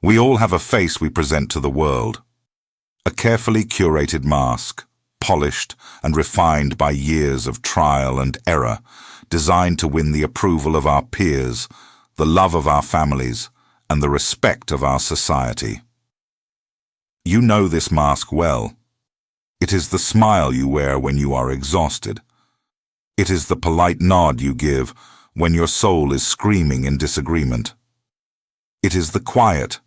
We all have a face we present to the world. A carefully curated mask, polished and refined by years of trial and error, designed to win the approval of our peers, the love of our families, and the respect of our society. You know this mask well. It is the smile you wear when you are exhausted. It is the polite nod you give when your soul is screaming in disagreement. It is the quiet,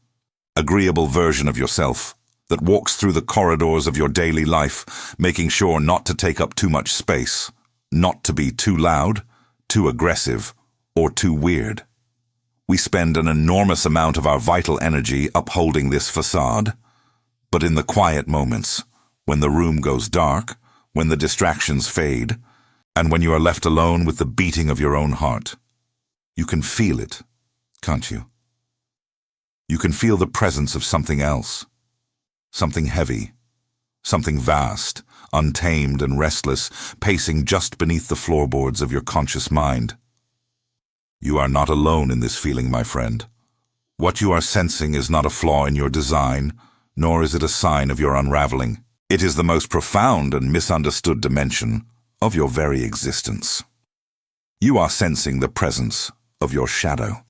agreeable version of yourself that walks through the corridors of your daily life, making sure not to take up too much space, not to be too loud, too aggressive, or too weird. We spend an enormous amount of our vital energy upholding this facade, but in the quiet moments, when the room goes dark, when the distractions fade, and when you are left alone with the beating of your own heart, you can feel it, can't you? You can feel the presence of something else, something heavy, something vast, untamed and restless, pacing just beneath the floorboards of your conscious mind. You are not alone in this feeling, my friend. What you are sensing is not a flaw in your design, nor is it a sign of your unraveling. It is the most profound and misunderstood dimension of your very existence. You are sensing the presence of your shadow.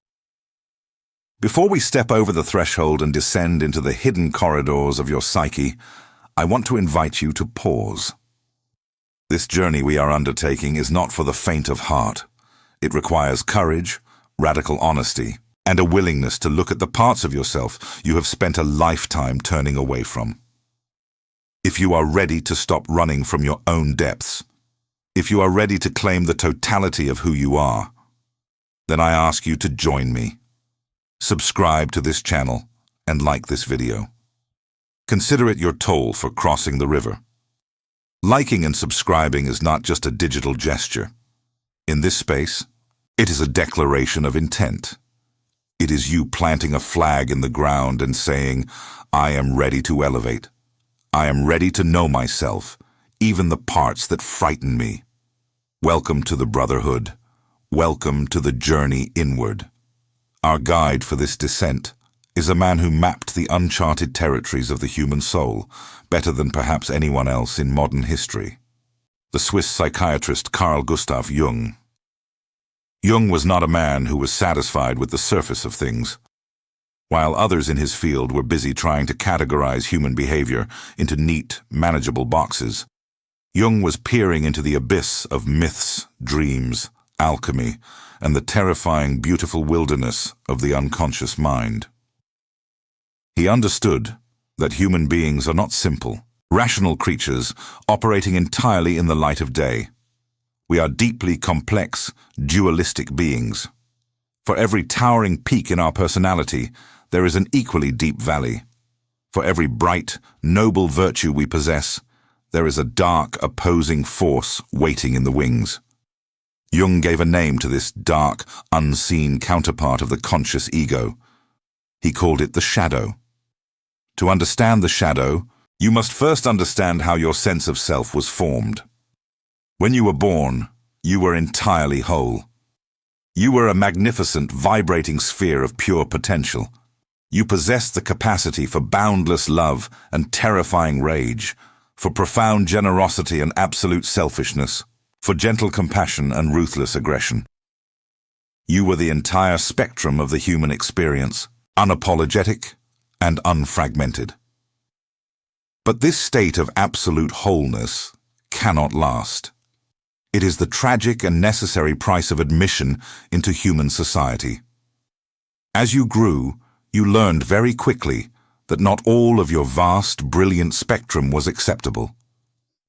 Before we step over the threshold and descend into the hidden corridors of your psyche, I want to invite you to pause. This journey we are undertaking is not for the faint of heart. It requires courage, radical honesty, and a willingness to look at the parts of yourself you have spent a lifetime turning away from. If you are ready to stop running from your own depths, if you are ready to claim the totality of who you are, then I ask you to join me. Subscribe to this channel and like this video. Consider it your toll for crossing the river. Liking and subscribing is not just a digital gesture. In this space, it is a declaration of intent. It is you planting a flag in the ground and saying, I am ready to elevate. I am ready to know myself, even the parts that frighten me. Welcome to the brotherhood. Welcome to the journey inward. Our guide for this descent is a man who mapped the uncharted territories of the human soul better than perhaps anyone else in modern history. The Swiss psychiatrist Carl Jung. Jung was not a man who was satisfied with the surface of things. While others in his field were busy trying to categorize human behavior into neat, manageable boxes, Jung was peering into the abyss of myths, dreams, alchemy, and the terrifying, beautiful wilderness of the unconscious mind. He understood that human beings are not simple, rational creatures operating entirely in the light of day. We are deeply complex, dualistic beings. For every towering peak in our personality, there is an equally deep valley. For every bright, noble virtue we possess, there is a dark, opposing force waiting in the wings. Jung gave a name to this dark, unseen counterpart of the conscious ego. He called it the shadow. To understand the shadow, you must first understand how your sense of self was formed. When you were born, you were entirely whole. You were a magnificent, vibrating sphere of pure potential. You possessed the capacity for boundless love and terrifying rage, for profound generosity and absolute selfishness, for gentle compassion and ruthless aggression. You were the entire spectrum of the human experience, unapologetic and unfragmented. But this state of absolute wholeness cannot last. It is the tragic and necessary price of admission into human society. As you grew, you learned very quickly that not all of your vast, brilliant spectrum was acceptable.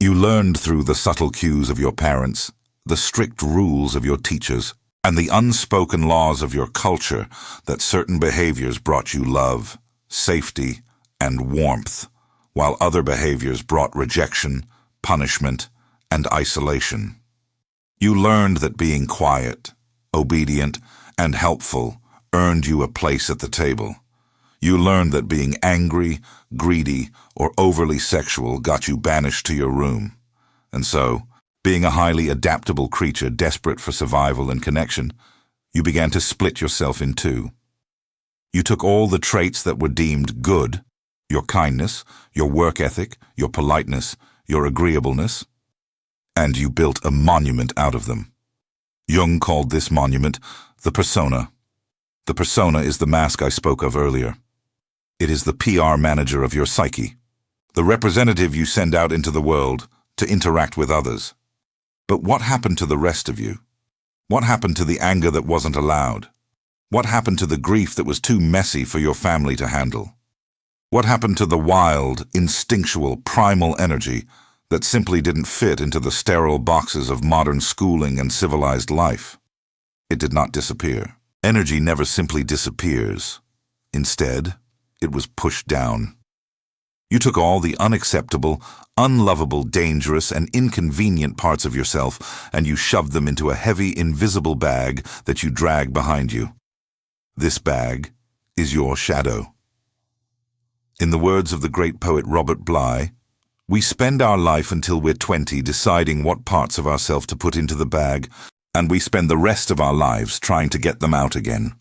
You learned through the subtle cues of your parents, the strict rules of your teachers, and the unspoken laws of your culture that certain behaviors brought you love, safety, and warmth, while other behaviors brought rejection, punishment, and isolation. You learned that being quiet, obedient, and helpful earned you a place at the table. You learned that being angry, greedy, or overly sexual got you banished to your room. And so, being a highly adaptable creature desperate for survival and connection, you began to split yourself in two. You took all the traits that were deemed good, your kindness, your work ethic, your politeness, your agreeableness, and you built a monument out of them. Jung called this monument the persona. The persona is the mask I spoke of earlier. It is the PR manager of your psyche, the representative you send out into the world to interact with others. But what happened to the rest of you? What happened to the anger that wasn't allowed? What happened to the grief that was too messy for your family to handle? What happened to the wild, instinctual, primal energy that simply didn't fit into the sterile boxes of modern schooling and civilized life? It did not disappear. Energy never simply disappears. Instead, it was pushed down. You took all the unacceptable, unlovable, dangerous, and inconvenient parts of yourself and you shoved them into a heavy, invisible bag that you drag behind you. This bag is your shadow. In the words of the great poet Robert Bly, we spend our life until we're 20 deciding what parts of ourselves to put into the bag, and we spend the rest of our lives trying to get them out again.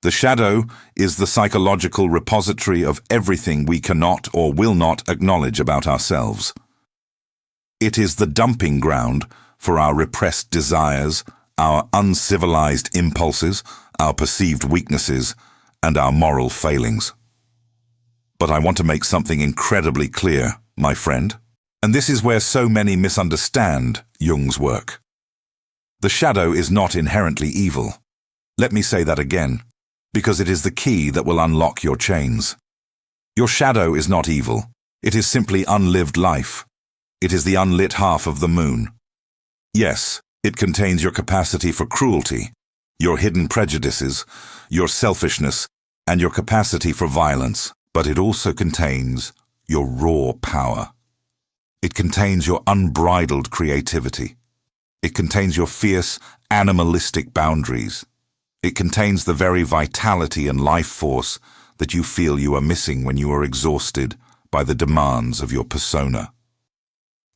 The shadow is the psychological repository of everything we cannot or will not acknowledge about ourselves. It is the dumping ground for our repressed desires, our uncivilized impulses, our perceived weaknesses, and our moral failings. But I want to make something incredibly clear, my friend, and this is where so many misunderstand Jung's work. The shadow is not inherently evil. Let me say that again, because it is the key that will unlock your chains. Your shadow is not evil. It is simply unlived life. It is the unlit half of the moon. Yes, it contains your capacity for cruelty, your hidden prejudices, your selfishness, and your capacity for violence, but it also contains your raw power. It contains your unbridled creativity. It contains your fierce, animalistic boundaries. It contains the very vitality and life force that you feel you are missing when you are exhausted by the demands of your persona.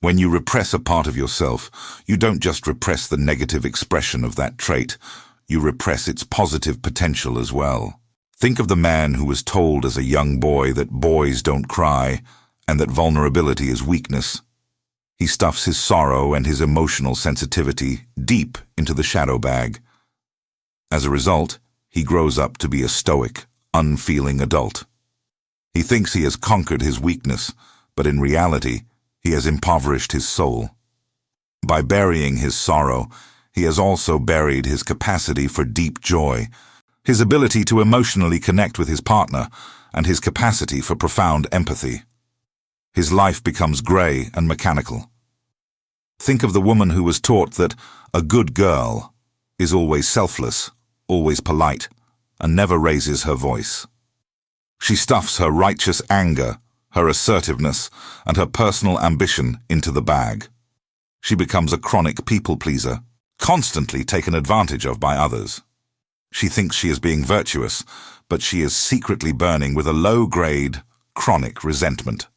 When you repress a part of yourself, you don't just repress the negative expression of that trait, you repress its positive potential as well. Think of the man who was told as a young boy that boys don't cry and that vulnerability is weakness. He stuffs his sorrow and his emotional sensitivity deep into the shadow bag. As a result, he grows up to be a stoic, unfeeling adult. He thinks he has conquered his weakness, but in reality, he has impoverished his soul. By burying his sorrow, he has also buried his capacity for deep joy, his ability to emotionally connect with his partner, and his capacity for profound empathy. His life becomes grey and mechanical. Think of the woman who was taught that a good girl is always selfless, always polite, and never raises her voice. She stuffs her righteous anger, her assertiveness, and her personal ambition into the bag. She becomes a chronic people-pleaser, constantly taken advantage of by others. She thinks she is being virtuous, but she is secretly burning with a low-grade, chronic resentment.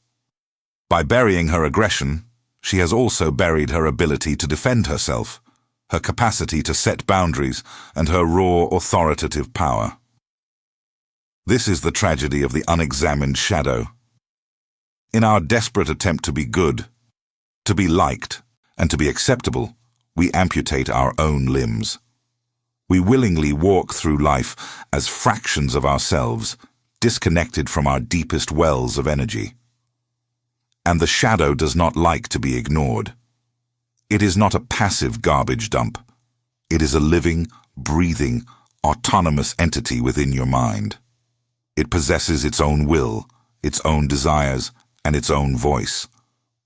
By burying her aggression, she has also buried her ability to defend herself, her capacity to set boundaries, and her raw authoritative power. This is the tragedy of the unexamined shadow. In our desperate attempt to be good, to be liked, and to be acceptable, we amputate our own limbs. We willingly walk through life as fractions of ourselves, disconnected from our deepest wells of energy. And the shadow does not like to be ignored. It is not a passive garbage dump. It is a living, breathing, autonomous entity within your mind. It possesses its own will, its own desires, and its own voice.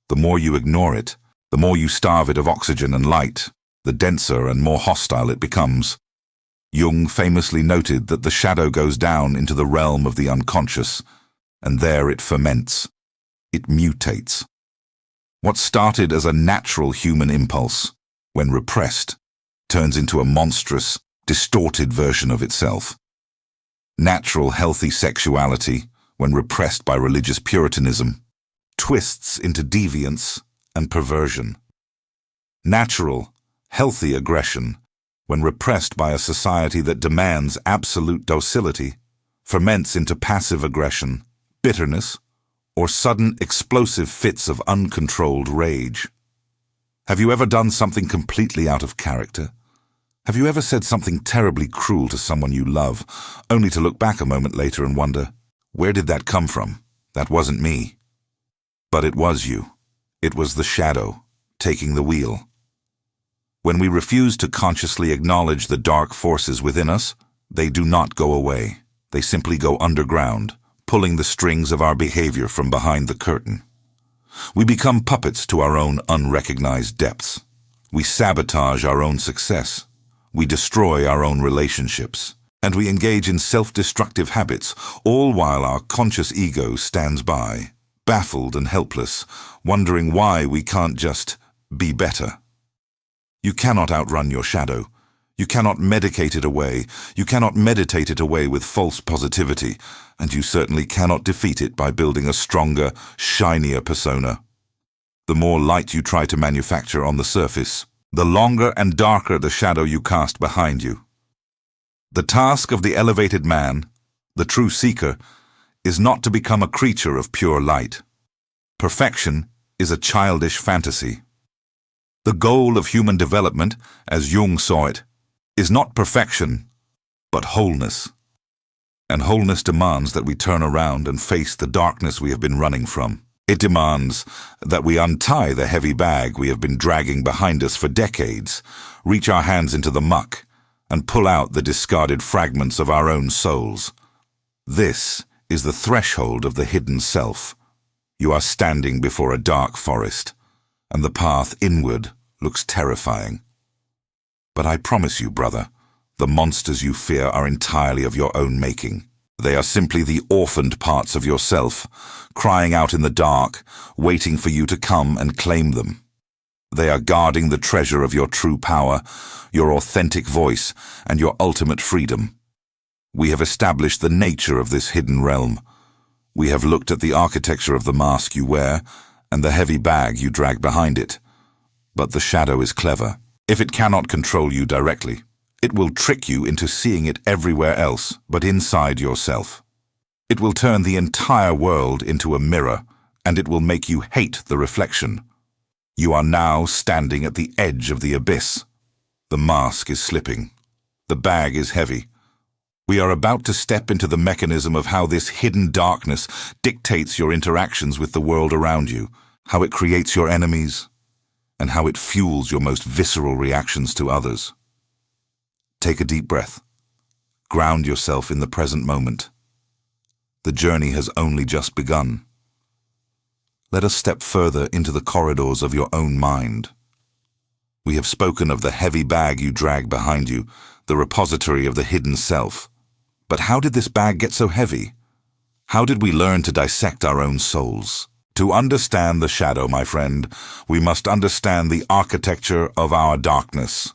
The more you ignore it, the more you starve it of oxygen and light, the denser and more hostile it becomes. Jung famously noted that the shadow goes down into the realm of the unconscious, and there it ferments. It mutates. What started as a natural human impulse, when repressed, turns into a monstrous, distorted version of itself. Natural, healthy sexuality, when repressed by religious puritanism, twists into deviance and perversion. Natural, healthy aggression, when repressed by a society that demands absolute docility, ferments into passive aggression, bitterness, or sudden explosive fits of uncontrolled rage. Have you ever done something completely out of character? Have you ever said something terribly cruel to someone you love, only to look back a moment later and wonder, where did that come from? That wasn't me. But it was you. It was the shadow, taking the wheel. When we refuse to consciously acknowledge the dark forces within us, they do not go away. They simply go underground, pulling the strings of our behavior from behind the curtain. We become puppets to our own unrecognized depths. We sabotage our own success. We destroy our own relationships. And we engage in self-destructive habits, all while our conscious ego stands by, baffled and helpless, wondering why we can't just be better. You cannot outrun your shadow. You cannot medicate it away. You cannot meditate it away with false positivity. And you certainly cannot defeat it by building a stronger, shinier persona. The more light you try to manufacture on the surface, the longer and darker the shadow you cast behind you. The task of the elevated man, the true seeker, is not to become a creature of pure light. Perfection is a childish fantasy. The goal of human development, as Jung saw it, is not perfection, but wholeness. And wholeness demands that we turn around and face the darkness we have been running from. It demands that we untie the heavy bag we have been dragging behind us for decades, reach our hands into the muck, and pull out the discarded fragments of our own souls. This is the threshold of the hidden self. You are standing before a dark forest, and the path inward looks terrifying. But I promise you, brother, the monsters you fear are entirely of your own making. They are simply the orphaned parts of yourself, crying out in the dark, waiting for you to come and claim them. They are guarding the treasure of your true power, your authentic voice, and your ultimate freedom. We have established the nature of this hidden realm. We have looked at the architecture of the mask you wear and the heavy bag you drag behind it. But the shadow is clever. If it cannot control you directly, it will trick you into seeing it everywhere else but inside yourself. It will turn the entire world into a mirror, and it will make you hate the reflection. You are now standing at the edge of the abyss. The mask is slipping. The bag is heavy. We are about to step into the mechanism of how this hidden darkness dictates your interactions with the world around you, how it creates your enemies, and how it fuels your most visceral reactions to others. Take a deep breath. Ground yourself in the present moment. The journey has only just begun. Let us step further into the corridors of your own mind. We have spoken of the heavy bag you drag behind you, the repository of the hidden self. But how did this bag get so heavy? How did we learn to dissect our own souls? To understand the shadow, my friend, we must understand the architecture of our darkness.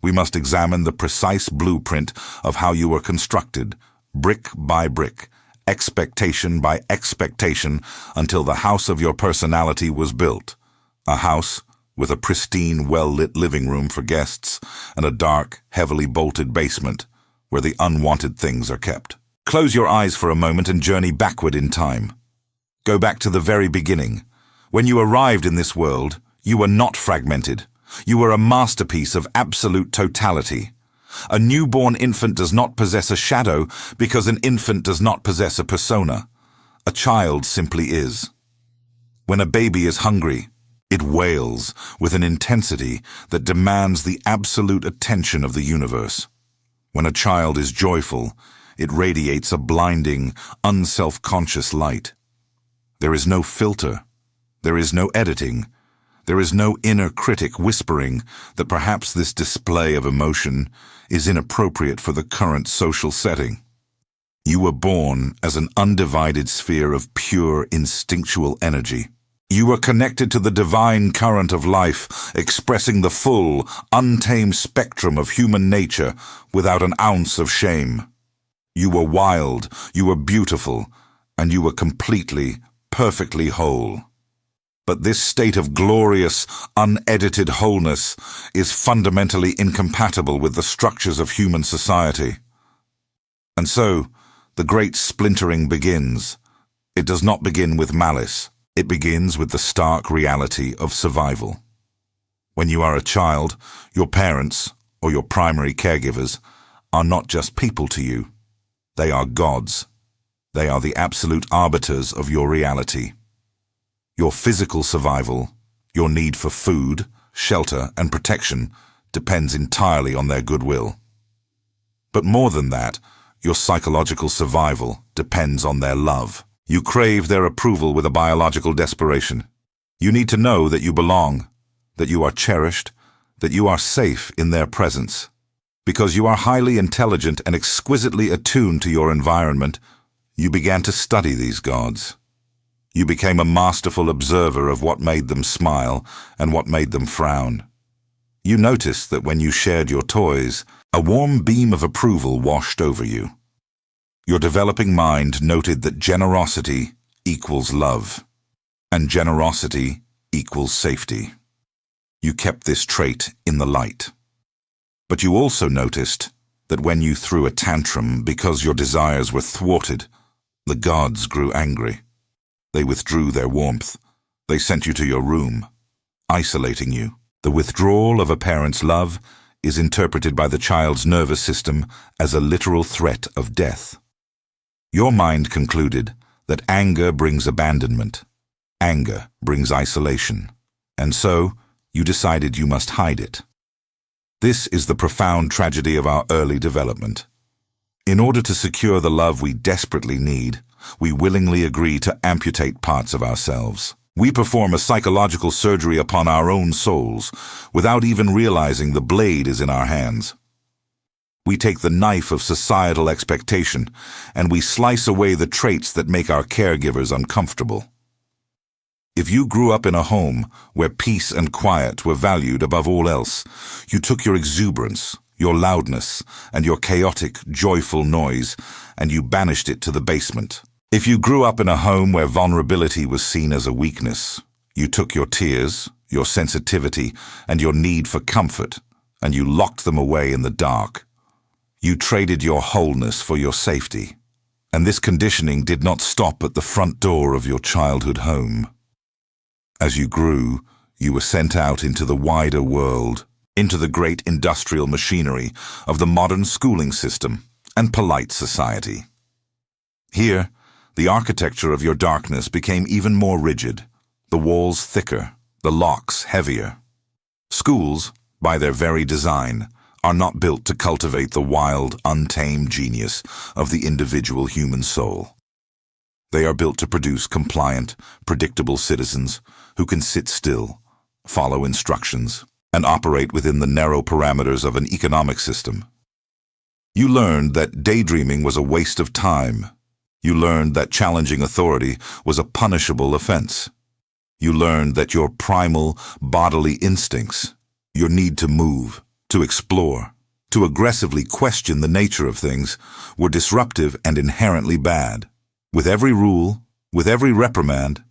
We must examine the precise blueprint of how you were constructed, brick by brick, expectation by expectation, until the house of your personality was built. A house with a pristine, well-lit living room for guests and a dark, heavily bolted basement where the unwanted things are kept. Close your eyes for a moment and journey backward in time. Go back to the very beginning. When you arrived in this world, you were not fragmented. You were a masterpiece of absolute totality. A newborn infant does not possess a shadow because an infant does not possess a persona. A child simply is. When a baby is hungry, it wails with an intensity that demands the absolute attention of the universe. When a child is joyful, it radiates a blinding, unself-conscious light. There is no filter. There is no editing. There is no inner critic whispering that perhaps this display of emotion is inappropriate for the current social setting. You were born as an undivided sphere of pure instinctual energy. You were connected to the divine current of life, expressing the full, untamed spectrum of human nature without an ounce of shame. You were wild, you were beautiful, and you were completely, perfectly whole. But this state of glorious, unedited wholeness is fundamentally incompatible with the structures of human society. And so, the great splintering begins. It does not begin with malice. It begins with the stark reality of survival. When you are a child, your parents, or your primary caregivers, are not just people to you. They are gods. They are the absolute arbiters of your reality. Your physical survival, your need for food, shelter, and protection depends entirely on their goodwill. But more than that, your psychological survival depends on their love. You crave their approval with a biological desperation. You need to know that you belong, that you are cherished, that you are safe in their presence. Because you are highly intelligent and exquisitely attuned to your environment, you began to study these gods. You became a masterful observer of what made them smile and what made them frown. You noticed that when you shared your toys, a warm beam of approval washed over you. Your developing mind noted that generosity equals love, and generosity equals safety. You kept this trait in the light. But you also noticed that when you threw a tantrum because your desires were thwarted, the gods grew angry. They withdrew their warmth. They sent you to your room, isolating you. The withdrawal of a parent's love is interpreted by the child's nervous system as a literal threat of death. Your mind concluded that anger brings abandonment, anger brings isolation, and so you decided you must hide it. This is the profound tragedy of our early development. In order to secure the love we desperately need, we willingly agree to amputate parts of ourselves. We perform a psychological surgery upon our own souls without even realizing the blade is in our hands. We take the knife of societal expectation and we slice away the traits that make our caregivers uncomfortable. If you grew up in a home where peace and quiet were valued above all else, you took your exuberance, your loudness, and your chaotic, joyful noise, and you banished it to the basement. If you grew up in a home where vulnerability was seen as a weakness, you took your tears, your sensitivity, and your need for comfort, and you locked them away in the dark. You traded your wholeness for your safety. And this conditioning did not stop at the front door of your childhood home. As you grew, you were sent out into the wider world, into the great industrial machinery of the modern schooling system and polite society. Here, the architecture of your darkness became even more rigid, the walls thicker, the locks heavier. Schools, by their very design, are not built to cultivate the wild, untamed genius of the individual human soul. They are built to produce compliant, predictable citizens who can sit still, follow instructions, and operate within the narrow parameters of an economic system. You learned that daydreaming was a waste of time. You learned that challenging authority was a punishable offense. You learned that your primal bodily instincts, your need to move, to explore, to aggressively question the nature of things, were disruptive and inherently bad. With every rule, with every reprimand,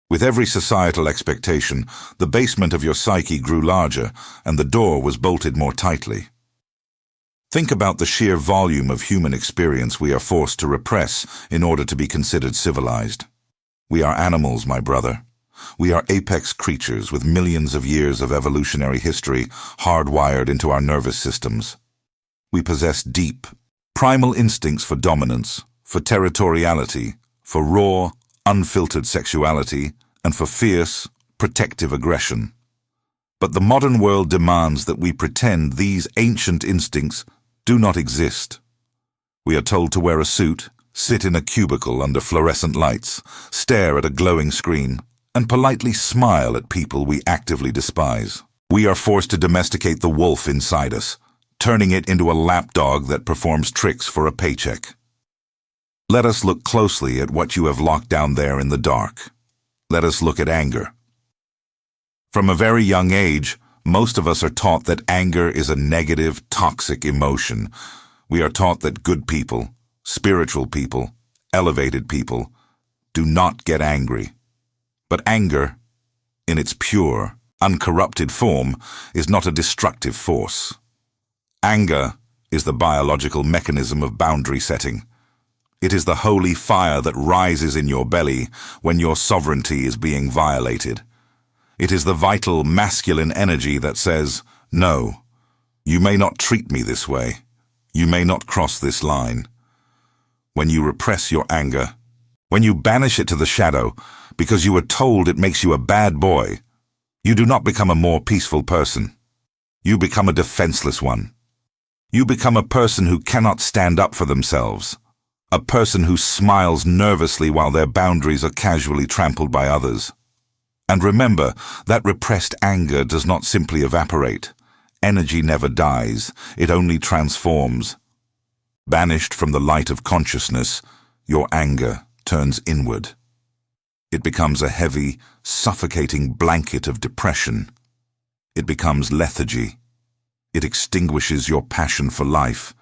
with every societal expectation, the basement of your psyche grew larger and the door was bolted more tightly. Think about the sheer volume of human experience we are forced to repress in order to be considered civilized. We are animals, my brother. We are apex creatures with millions of years of evolutionary history hardwired into our nervous systems. We possess deep, primal instincts for dominance, for territoriality, for raw, unfiltered sexuality, and for fierce, protective aggression. But the modern world demands that we pretend these ancient instincts do not exist. We are told to wear a suit, sit in a cubicle under fluorescent lights, stare at a glowing screen, and politely smile at people we actively despise. We are forced to domesticate the wolf inside us, turning it into a lapdog that performs tricks for a paycheck. Let us look closely at what you have locked down there in the dark. Let us look at anger. From a very young age, most of us are taught that anger is a negative, toxic emotion. We are taught that good people, spiritual people, elevated people, do not get angry. But anger in its pure, uncorrupted form, is not a destructive force. Anger is the biological mechanism of boundary setting. It is the holy fire that rises in your belly when your sovereignty is being violated. It is the vital masculine energy that says, "No, you may not treat me this way. You may not cross this line." When you repress your anger, when you banish it to the shadow because you were told it makes you a bad boy, you do not become a more peaceful person. You become a defenseless one. You become a person who cannot stand up for themselves, a person who smiles nervously while their boundaries are casually trampled by others. And remember that repressed anger does not simply evaporate. Energy never dies, it only transforms. Banished from the light of consciousness, your anger turns inward. It becomes a heavy, suffocating blanket of depression. It becomes lethargy. It extinguishes your passion for life,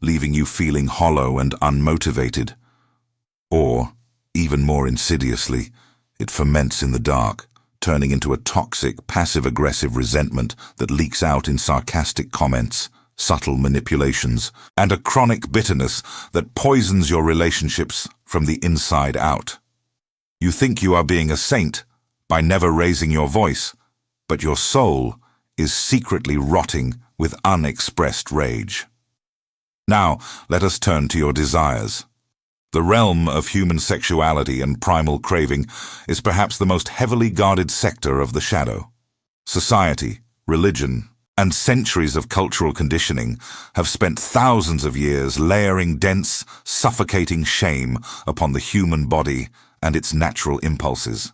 leaving you feeling hollow and unmotivated. Or, even more insidiously, it ferments in the dark, turning into a toxic, passive-aggressive resentment that leaks out in sarcastic comments, subtle manipulations, and a chronic bitterness that poisons your relationships from the inside out. You think you are being a saint by never raising your voice, but your soul is secretly rotting with unexpressed rage. Now, let us turn to your desires. The realm of human sexuality and primal craving is perhaps the most heavily guarded sector of the shadow. Society, religion, and centuries of cultural conditioning have spent thousands of years layering dense, suffocating shame upon the human body and its natural impulses.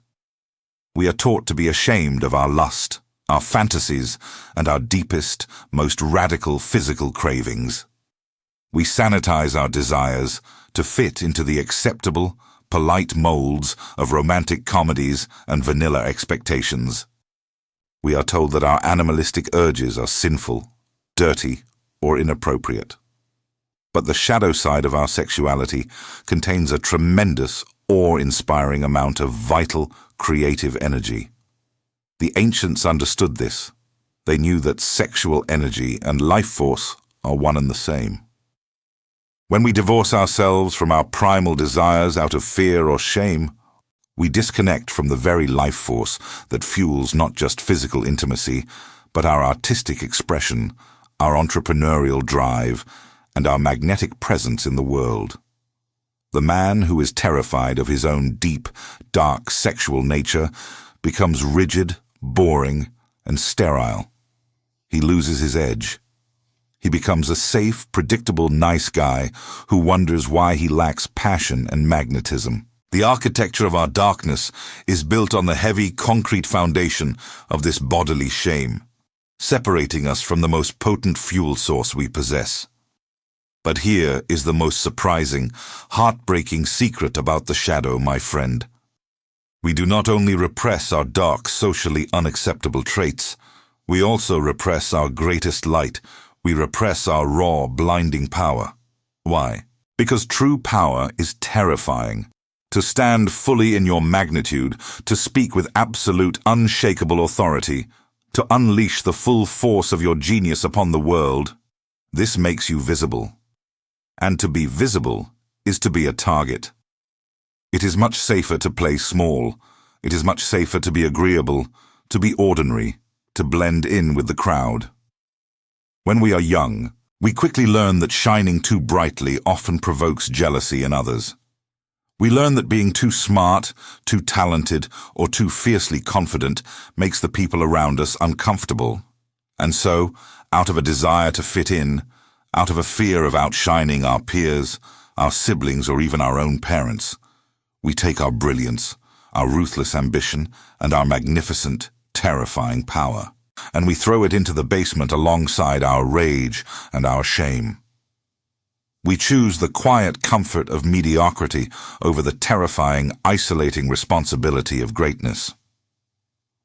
We are taught to be ashamed of our lust, our fantasies, and our deepest, most radical physical cravings. We sanitize our desires to fit into the acceptable, polite molds of romantic comedies and vanilla expectations. We are told that our animalistic urges are sinful, dirty, or inappropriate. But the shadow side of our sexuality contains a tremendous, awe-inspiring amount of vital, creative energy. The ancients understood this. They knew that sexual energy and life force are one and the same. When we divorce ourselves from our primal desires out of fear or shame, we disconnect from the very life force that fuels not just physical intimacy, but our artistic expression, our entrepreneurial drive, and our magnetic presence in the world. The man who is terrified of his own deep, dark sexual nature becomes rigid, boring, and sterile. He loses his edge. He becomes a safe, predictable, nice guy who wonders why he lacks passion and magnetism. The architecture of our darkness is built on the heavy concrete foundation of this bodily shame, separating us from the most potent fuel source we possess. But here is the most surprising, heartbreaking secret about the shadow, my friend. We do not only repress our dark, socially unacceptable traits, we also repress our greatest light. We repress our raw, blinding power. Why? Because true power is terrifying. To stand fully in your magnitude, to speak with absolute, unshakable authority, to unleash the full force of your genius upon the world, this makes you visible. And to be visible is to be a target. It is much safer to play small. It is much safer to be agreeable, to be ordinary, to blend in with the crowd. When we are young, we quickly learn that shining too brightly often provokes jealousy in others. We learn that being too smart, too talented, or too fiercely confident makes the people around us uncomfortable. And so, out of a desire to fit in, out of a fear of outshining our peers, our siblings, or even our own parents, we take our brilliance, our ruthless ambition, and our magnificent, terrifying power, and we throw it into the basement alongside our rage and our shame. We choose the quiet comfort of mediocrity over the terrifying, isolating responsibility of greatness.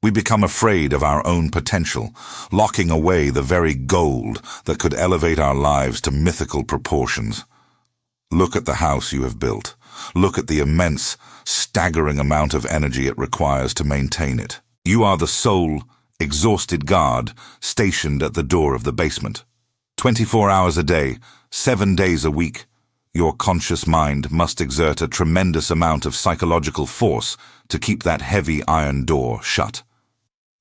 We become afraid of our own potential, locking away the very gold that could elevate our lives to mythical proportions. Look at the house you have built. Look at the immense, staggering amount of energy it requires to maintain it. You are the sole, exhausted guard stationed at the door of the basement. 24 hours a day, 7 days a week, your conscious mind must exert a tremendous amount of psychological force to keep that heavy iron door shut.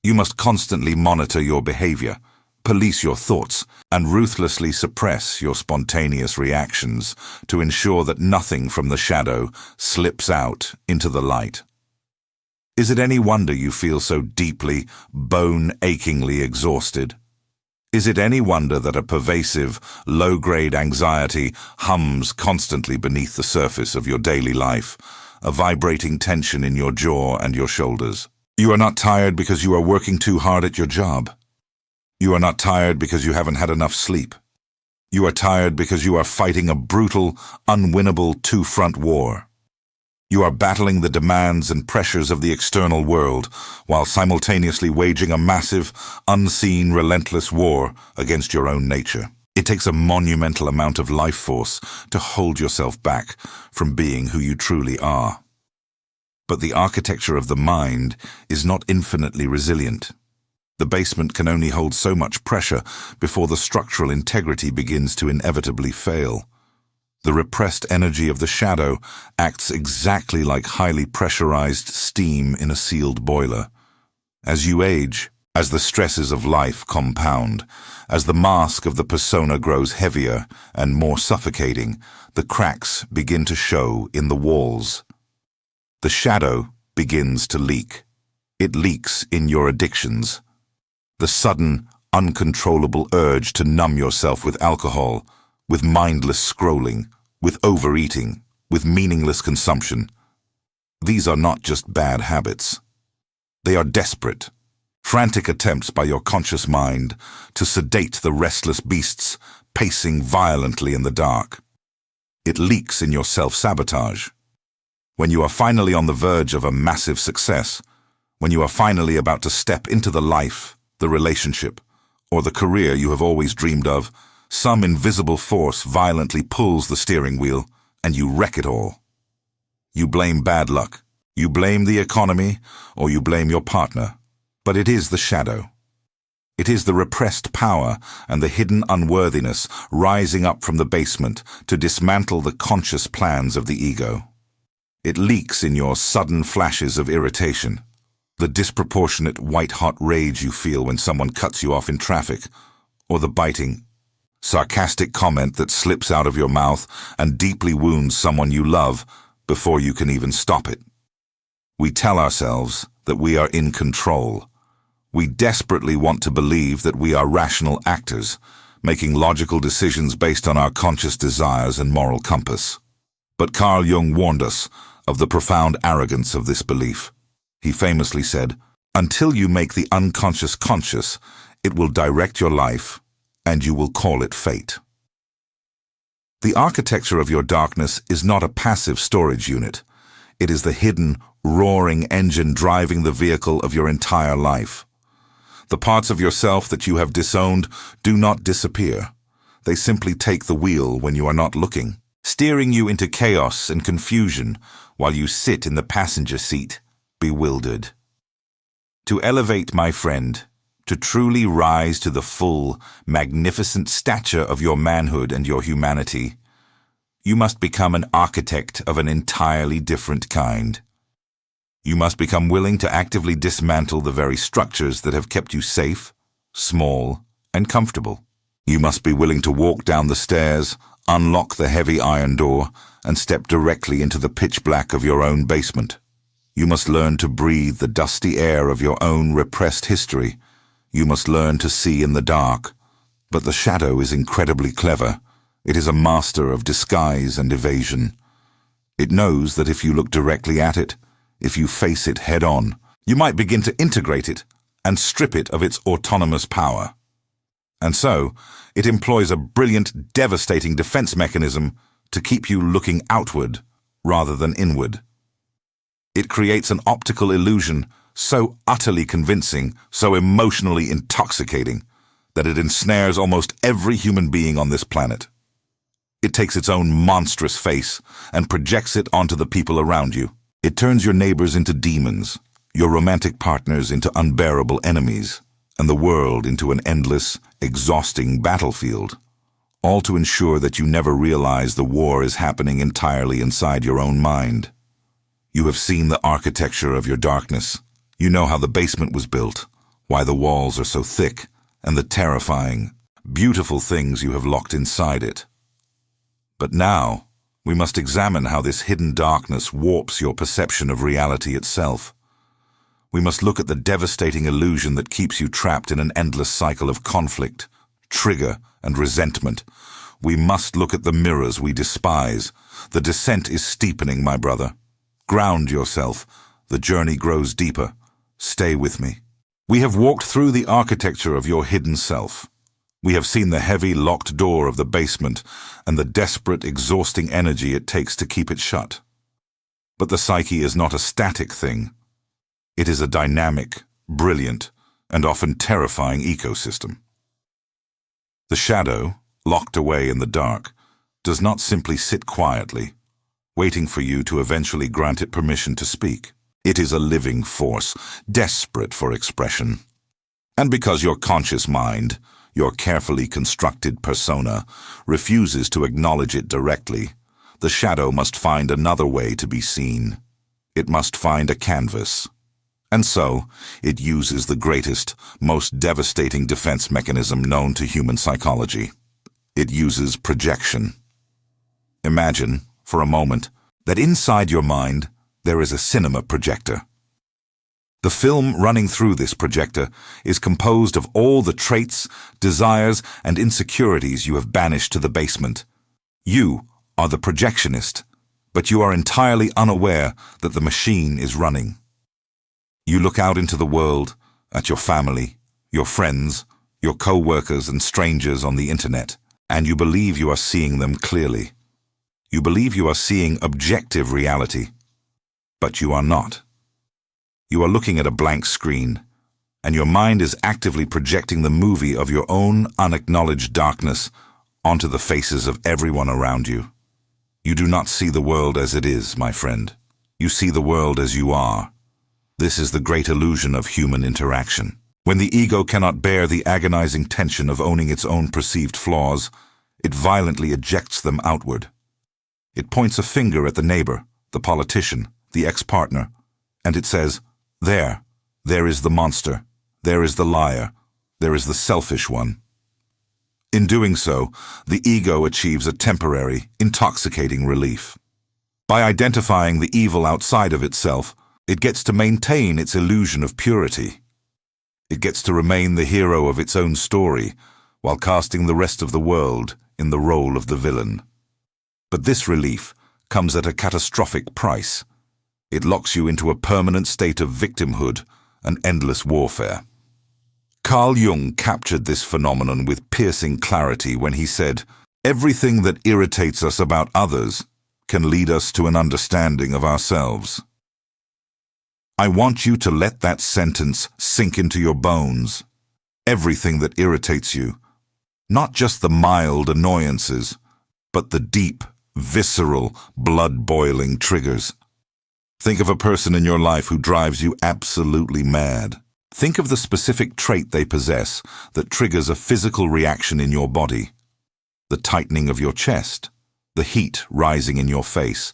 You must constantly monitor your behavior, police your thoughts, and ruthlessly suppress your spontaneous reactions to ensure that nothing from the shadow slips out into the light. Is it any wonder you feel so deeply, bone-achingly exhausted? Is it any wonder that a pervasive, low-grade anxiety hums constantly beneath the surface of your daily life, a vibrating tension in your jaw and your shoulders? You are not tired because you are working too hard at your job. You are not tired because you haven't had enough sleep. You are tired because you are fighting a brutal, unwinnable two-front war. You are battling the demands and pressures of the external world while simultaneously waging a massive, unseen, relentless war against your own nature. It takes a monumental amount of life force to hold yourself back from being who you truly are. But the architecture of the mind is not infinitely resilient. The basement can only hold so much pressure before the structural integrity begins to inevitably fail. The repressed energy of the shadow acts exactly like highly pressurized steam in a sealed boiler. As you age, as the stresses of life compound, as the mask of the persona grows heavier and more suffocating, the cracks begin to show in the walls. The shadow begins to leak. It leaks in your addictions. The sudden, uncontrollable urge to numb yourself with alcohol, with mindless scrolling, with overeating, with meaningless consumption. These are not just bad habits. They are desperate, frantic attempts by your conscious mind to sedate the restless beasts pacing violently in the dark. It leaks in your self-sabotage. When you are finally on the verge of a massive success, when you are finally about to step into the life, the relationship, or the career you have always dreamed of, some invisible force violently pulls the steering wheel, and you wreck it all. You blame bad luck, you blame the economy, or you blame your partner. But it is the shadow. It is the repressed power and the hidden unworthiness rising up from the basement to dismantle the conscious plans of the ego. It leaks in your sudden flashes of irritation, the disproportionate white-hot rage you feel when someone cuts you off in traffic, or the biting, sarcastic comment that slips out of your mouth and deeply wounds someone you love before you can even stop it. We tell ourselves that we are in control. We desperately want to believe that we are rational actors, making logical decisions based on our conscious desires and moral compass. But Carl Jung warned us of the profound arrogance of this belief. He famously said, "Until you make the unconscious conscious, it will direct your life, and you will call it fate." The architecture of your darkness is not a passive storage unit. It is the hidden, roaring engine driving the vehicle of your entire life. The parts of yourself that you have disowned do not disappear. They simply take the wheel when you are not looking, steering you into chaos and confusion while you sit in the passenger seat, bewildered. To elevate, my friend, to truly rise to the full, magnificent stature of your manhood and your humanity, you must become an architect of an entirely different kind. You must become willing to actively dismantle the very structures that have kept you safe, small, and comfortable. You must be willing to walk down the stairs, unlock the heavy iron door, and step directly into the pitch black of your own basement. You must learn to breathe the dusty air of your own repressed history. You must learn to see in the dark. But the shadow is incredibly clever. It is a master of disguise and evasion. It knows that if you look directly at it, if you face it head-on, you might begin to integrate it and strip it of its autonomous power. And so, it employs a brilliant, devastating defense mechanism to keep you looking outward rather than inward. It creates an optical illusion so utterly convincing, so emotionally intoxicating, that it ensnares almost every human being on this planet. It takes its own monstrous face and projects it onto the people around you. It turns your neighbors into demons, your romantic partners into unbearable enemies, and the world into an endless, exhausting battlefield, all to ensure that you never realize the war is happening entirely inside your own mind. You have seen the architecture of your darkness. You know how the basement was built, why the walls are so thick, and the terrifying, beautiful things you have locked inside it. But now, we must examine how this hidden darkness warps your perception of reality itself. We must look at the devastating illusion that keeps you trapped in an endless cycle of conflict, trigger, and resentment. We must look at the mirrors we despise. The descent is steepening, my brother. Ground yourself. The journey grows deeper. Stay with me. We have walked through the architecture of your hidden self. We have seen the heavy, locked door of the basement and the desperate, exhausting energy it takes to keep it shut. But the psyche is not a static thing. It is a dynamic, brilliant, and often terrifying ecosystem. The shadow, locked away in the dark, does not simply sit quietly, waiting for you to eventually grant it permission to speak. It is a living force, desperate for expression. And because your conscious mind, your carefully constructed persona, refuses to acknowledge it directly, the shadow must find another way to be seen. It must find a canvas. And so, it uses the greatest, most devastating defense mechanism known to human psychology. It uses projection. Imagine, for a moment, that inside your mind there is a cinema projector. The film running through this projector is composed of all the traits, desires, and insecurities you have banished to the basement. You are the projectionist, but you are entirely unaware that the machine is running. You look out into the world, at your family, your friends, your co-workers and strangers on the internet, and you believe you are seeing them clearly. You believe you are seeing objective reality, but you are not. You are looking at a blank screen, and your mind is actively projecting the movie of your own unacknowledged darkness onto the faces of everyone around you. You do not see the world as it is, my friend. You see the world as you are. This is the great illusion of human interaction. When the ego cannot bear the agonizing tension of owning its own perceived flaws, it violently ejects them outward. It points a finger at the neighbor, the politician, the ex-partner, and it says, there is the monster, there is the liar, there is the selfish one. In doing so, the ego achieves a temporary, intoxicating relief. By identifying the evil outside of itself, it gets to maintain its illusion of purity. It gets to remain the hero of its own story, while casting the rest of the world in the role of the villain. But this relief comes at a catastrophic price. It locks you into a permanent state of victimhood and endless warfare. Carl Jung captured this phenomenon with piercing clarity when he said, "Everything that irritates us about others can lead us to an understanding of ourselves." I want you to let that sentence sink into your bones. Everything that irritates you, not just the mild annoyances, but the deep, visceral, blood-boiling triggers. Think of a person in your life who drives you absolutely mad. Think of the specific trait they possess that triggers a physical reaction in your body. The tightening of your chest, the heat rising in your face,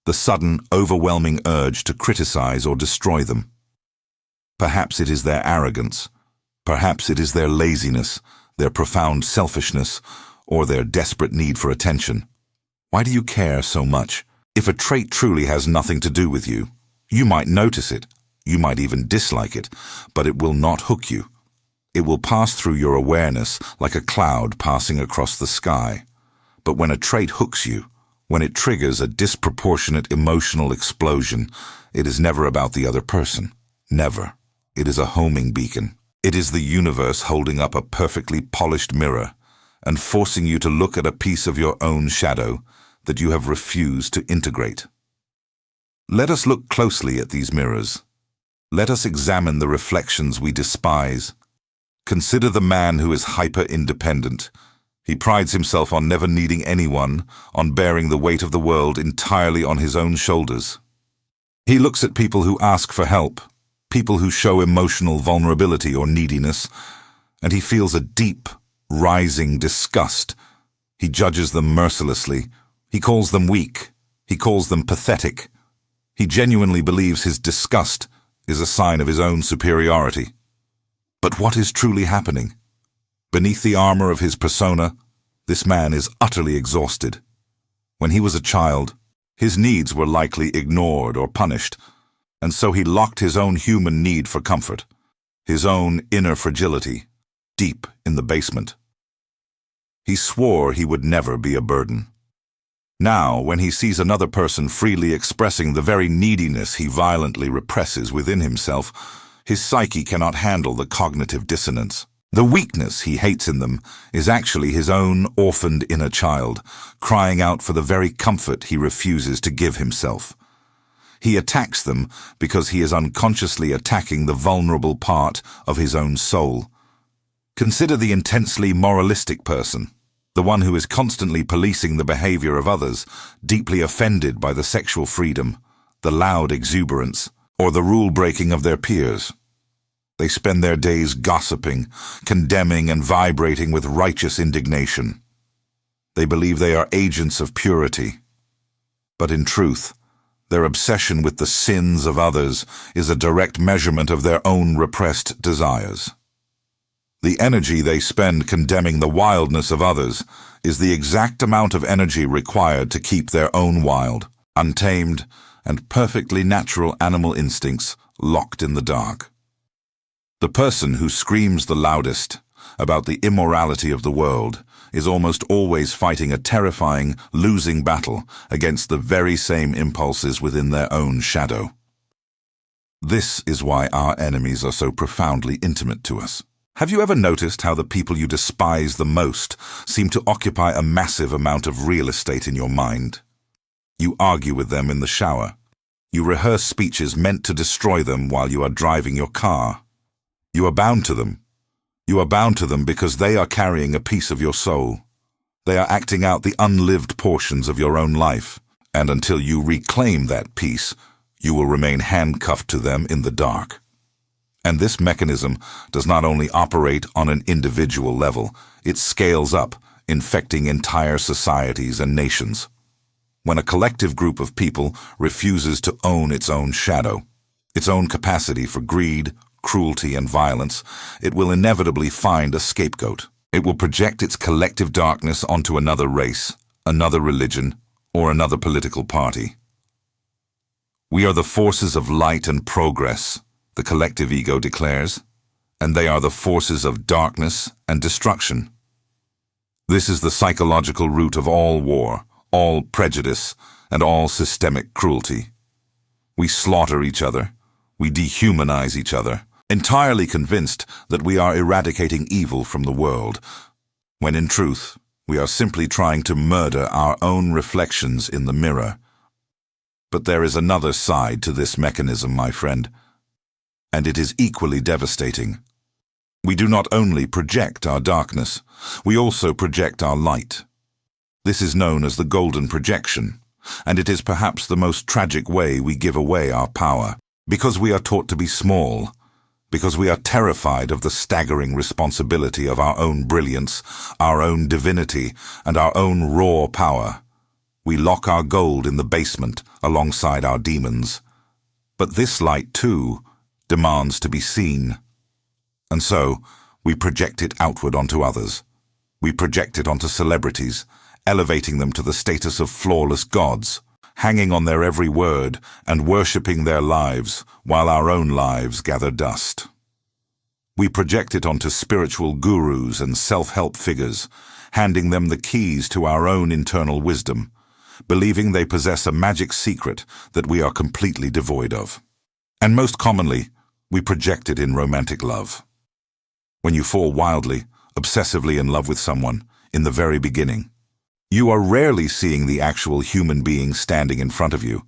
the sudden, overwhelming urge to criticize or destroy them. Perhaps it is their arrogance. Perhaps it is their laziness, their profound selfishness, or their desperate need for attention. Why do you care so much? If a trait truly has nothing to do with you, you might notice it, you might even dislike it, but it will not hook you. It will pass through your awareness like a cloud passing across the sky. But when a trait hooks you, when it triggers a disproportionate emotional explosion, it is never about the other person. Never. It is a homing beacon. It is the universe holding up a perfectly polished mirror and forcing you to look at a piece of your own shadow that you have refused to integrate. Let us look closely at these mirrors. Let us examine the reflections we despise. Consider the man who is hyper-independent. He prides himself on never needing anyone, on bearing the weight of the world entirely on his own shoulders. He looks at people who ask for help, people who show emotional vulnerability or neediness, and he feels a deep, rising disgust. He judges them mercilessly. He calls them weak. He calls them pathetic. He genuinely believes his disgust is a sign of his own superiority. But what is truly happening? Beneath the armor of his persona, this man is utterly exhausted. When he was a child, his needs were likely ignored or punished, and so he locked his own human need for comfort, his own inner fragility, deep in the basement. He swore he would never be a burden. Now, when he sees another person freely expressing the very neediness he violently represses within himself, his psyche cannot handle the cognitive dissonance. The weakness he hates in them is actually his own orphaned inner child, crying out for the very comfort he refuses to give himself. He attacks them because he is unconsciously attacking the vulnerable part of his own soul. Consider the intensely moralistic person, the one who is constantly policing the behavior of others, deeply offended by the sexual freedom, the loud exuberance, or the rule-breaking of their peers. They spend their days gossiping, condemning, and vibrating with righteous indignation. They believe they are agents of purity. But in truth, their obsession with the sins of others is a direct measurement of their own repressed desires. The energy they spend condemning the wildness of others is the exact amount of energy required to keep their own wild, untamed, and perfectly natural animal instincts locked in the dark. The person who screams the loudest about the immorality of the world is almost always fighting a terrifying, losing battle against the very same impulses within their own shadow. This is why our enemies are so profoundly intimate to us. Have you ever noticed how the people you despise the most seem to occupy a massive amount of real estate in your mind? You argue with them in the shower. You rehearse speeches meant to destroy them while you are driving your car. You are bound to them. You are bound to them because they are carrying a piece of your soul. They are acting out the unlived portions of your own life, and until you reclaim that piece, you will remain handcuffed to them in the dark. And this mechanism does not only operate on an individual level, it scales up, infecting entire societies and nations. When a collective group of people refuses to own its own shadow, its own capacity for greed, cruelty, and violence, it will inevitably find a scapegoat. It will project its collective darkness onto another race, another religion, or another political party. We are the forces of light and progress, the collective ego declares, and they are the forces of darkness and destruction. This is the psychological root of all war, all prejudice, and all systemic cruelty. We slaughter each other, we dehumanize each other, entirely convinced that we are eradicating evil from the world, when in truth, we are simply trying to murder our own reflections in the mirror. But there is another side to this mechanism, my friend, and it is equally devastating. We do not only project our darkness, we also project our light. This is known as the golden projection, and it is perhaps the most tragic way we give away our power, because we are taught to be small, because we are terrified of the staggering responsibility of our own brilliance, our own divinity, and our own raw power. We lock our gold in the basement alongside our demons. But this light, too, demands to be seen. And so, we project it outward onto others. We project it onto celebrities, elevating them to the status of flawless gods, hanging on their every word and worshipping their lives while our own lives gather dust. We project it onto spiritual gurus and self-help figures, handing them the keys to our own internal wisdom, believing they possess a magic secret that we are completely devoid of. And most commonly, we project it in romantic love. When you fall wildly, obsessively in love with someone, in the very beginning, you are rarely seeing the actual human being standing in front of you.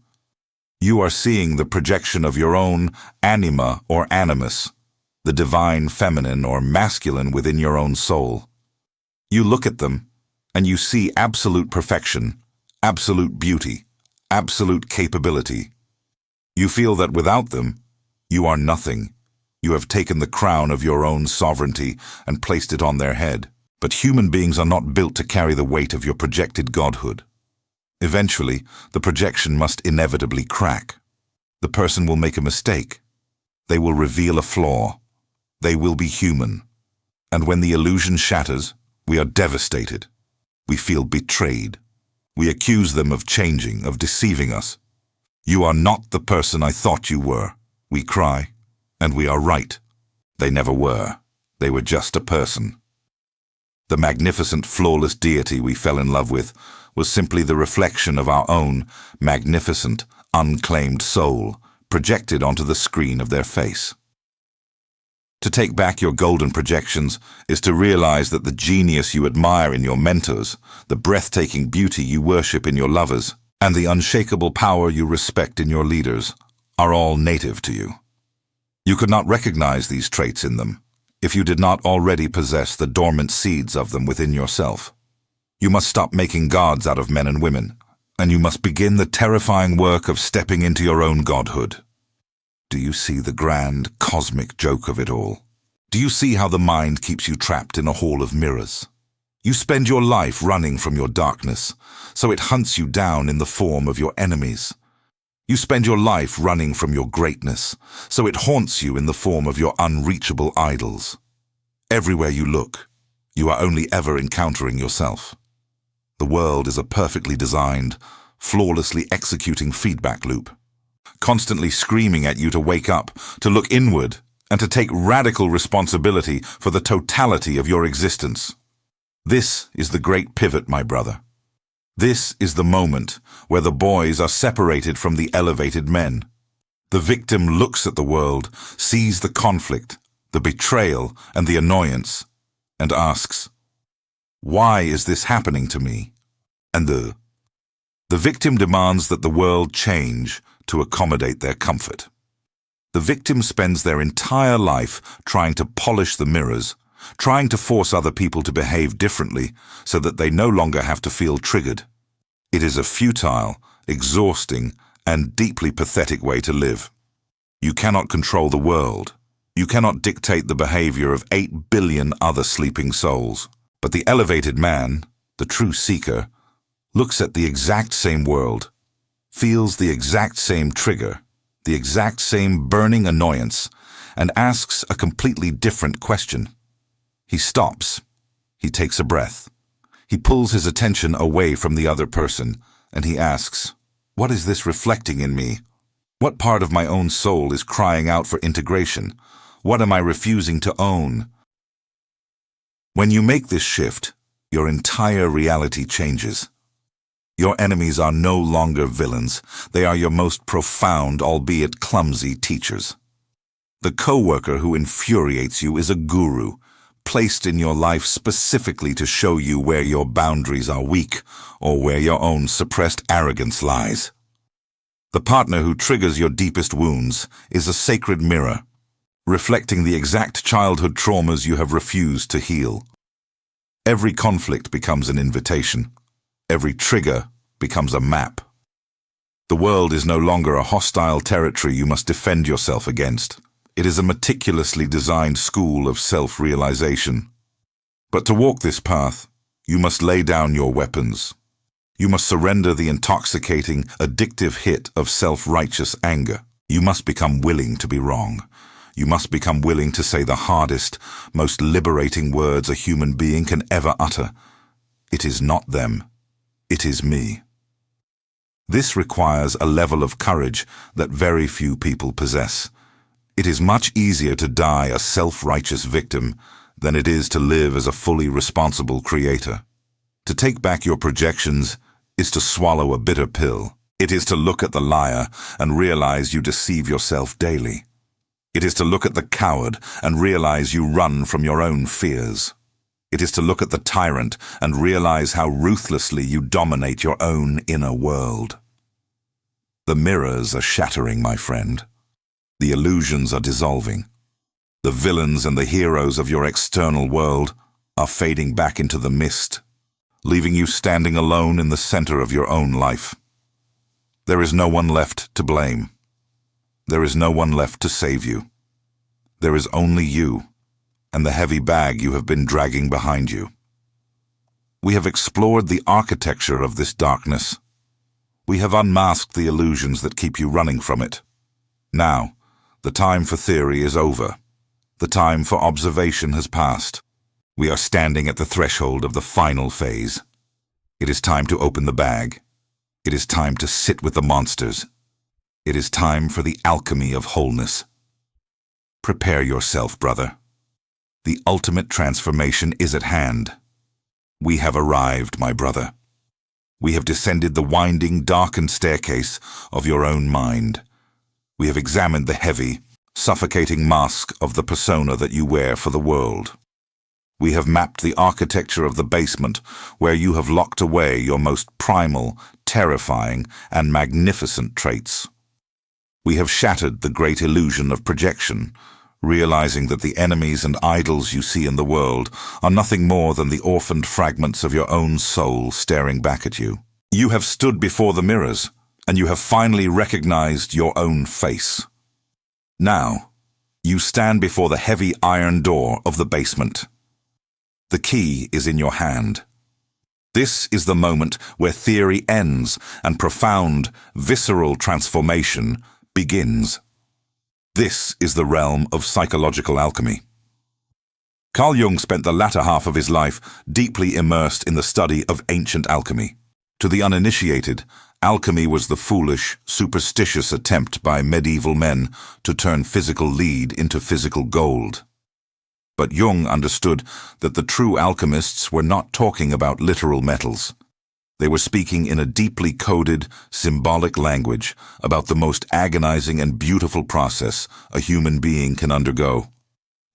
You are seeing the projection of your own anima or animus, the divine feminine or masculine within your own soul. You look at them, and you see absolute perfection, absolute beauty, absolute capability. You feel that without them, You are nothing. You have taken the crown of your own sovereignty and placed it on their head. But human beings are not built to carry the weight of your projected godhood. Eventually, the projection must inevitably crack. The person will make a mistake. They will reveal a flaw. They will be human. And when the illusion shatters, we are devastated. We feel betrayed. We accuse them of changing, of deceiving us. You are not the person I thought you were, we cry, and we are right. They never were. They were just a person. The magnificent, flawless deity we fell in love with was simply the reflection of our own magnificent, unclaimed soul projected onto the screen of their face. To take back your golden projections is to realize that the genius you admire in your mentors, the breathtaking beauty you worship in your lovers, and the unshakable power you respect in your leaders are all native to you. You could not recognize these traits in them if you did not already possess the dormant seeds of them within yourself. You must stop making gods out of men and women, and you must begin the terrifying work of stepping into your own godhood. Do you see the grand, cosmic joke of it all? Do you see how the mind keeps you trapped in a hall of mirrors? You spend your life running from your darkness, so it hunts you down in the form of your enemies. You spend your life running from your greatness, so it haunts you in the form of your unreachable idols. Everywhere you look, you are only ever encountering yourself. The world is a perfectly designed, flawlessly executing feedback loop, constantly screaming at you to wake up, to look inward, and to take radical responsibility for the totality of your existence. This is the great pivot, my brother. This is the moment where the boys are separated from the elevated men. The victim looks at the world, sees the conflict, the betrayal, and the annoyance, and asks, "Why is this happening to me?" And the victim demands that the world change to accommodate their comfort. The victim spends their entire life trying to polish the mirrors, trying to force other people to behave differently so that they no longer have to feel triggered. It is a futile, exhausting, and deeply pathetic way to live. You cannot control the world. You cannot dictate the behavior of 8 billion other sleeping souls. But the elevated man, the true seeker, looks at the exact same world, feels the exact same trigger, the exact same burning annoyance, and asks a completely different question. He stops. He takes a breath. He pulls his attention away from the other person, and he asks, "What is this reflecting in me? What part of my own soul is crying out for integration? What am I refusing to own?" When you make this shift, your entire reality changes. Your enemies are no longer villains. They are your most profound, albeit clumsy, teachers. The coworker who infuriates you is a guru, placed in your life specifically to show you where your boundaries are weak or where your own suppressed arrogance lies. The partner who triggers your deepest wounds is a sacred mirror, reflecting the exact childhood traumas you have refused to heal. Every conflict becomes an invitation. Every trigger becomes a map. The world is no longer a hostile territory you must defend yourself against. It is a meticulously designed school of self-realization. But to walk this path, you must lay down your weapons. You must surrender the intoxicating, addictive hit of self-righteous anger. You must become willing to be wrong. You must become willing to say the hardest, most liberating words a human being can ever utter. It is not them. It is me. This requires a level of courage that very few people possess. It is much easier to die a self-righteous victim than it is to live as a fully responsible creator. To take back your projections is to swallow a bitter pill. It is to look at the liar and realize you deceive yourself daily. It is to look at the coward and realize you run from your own fears. It is to look at the tyrant and realize how ruthlessly you dominate your own inner world. The mirrors are shattering, my friend. The illusions are dissolving. The villains and the heroes of your external world are fading back into the mist, leaving you standing alone in the center of your own life. There is no one left to blame. There is no one left to save you. There is only you, and the heavy bag you have been dragging behind you. We have explored the architecture of this darkness. We have unmasked the illusions that keep you running from it. Now, the time for theory is over. The time for observation has passed. We are standing at the threshold of the final phase. It is time to open the bag. It is time to sit with the monsters. It is time for the alchemy of wholeness. Prepare yourself, brother. The ultimate transformation is at hand. We have arrived, my brother. We have descended the winding, darkened staircase of your own mind. We have examined the heavy, suffocating mask of the persona that you wear for the world. We have mapped the architecture of the basement where you have locked away your most primal, terrifying, and magnificent traits. We have shattered the great illusion of projection, realizing that the enemies and idols you see in the world are nothing more than the orphaned fragments of your own soul staring back at you. You have stood before the mirrors, and you have finally recognized your own face. Now, you stand before the heavy iron door of the basement. The key is in your hand. This is the moment where theory ends and profound, visceral transformation begins. This is the realm of psychological alchemy. Carl Jung spent the latter half of his life deeply immersed in the study of ancient alchemy. To the uninitiated, alchemy was the foolish, superstitious attempt by medieval men to turn physical lead into physical gold. But Jung understood that the true alchemists were not talking about literal metals. They were speaking in a deeply coded, symbolic language about the most agonizing and beautiful process a human being can undergo: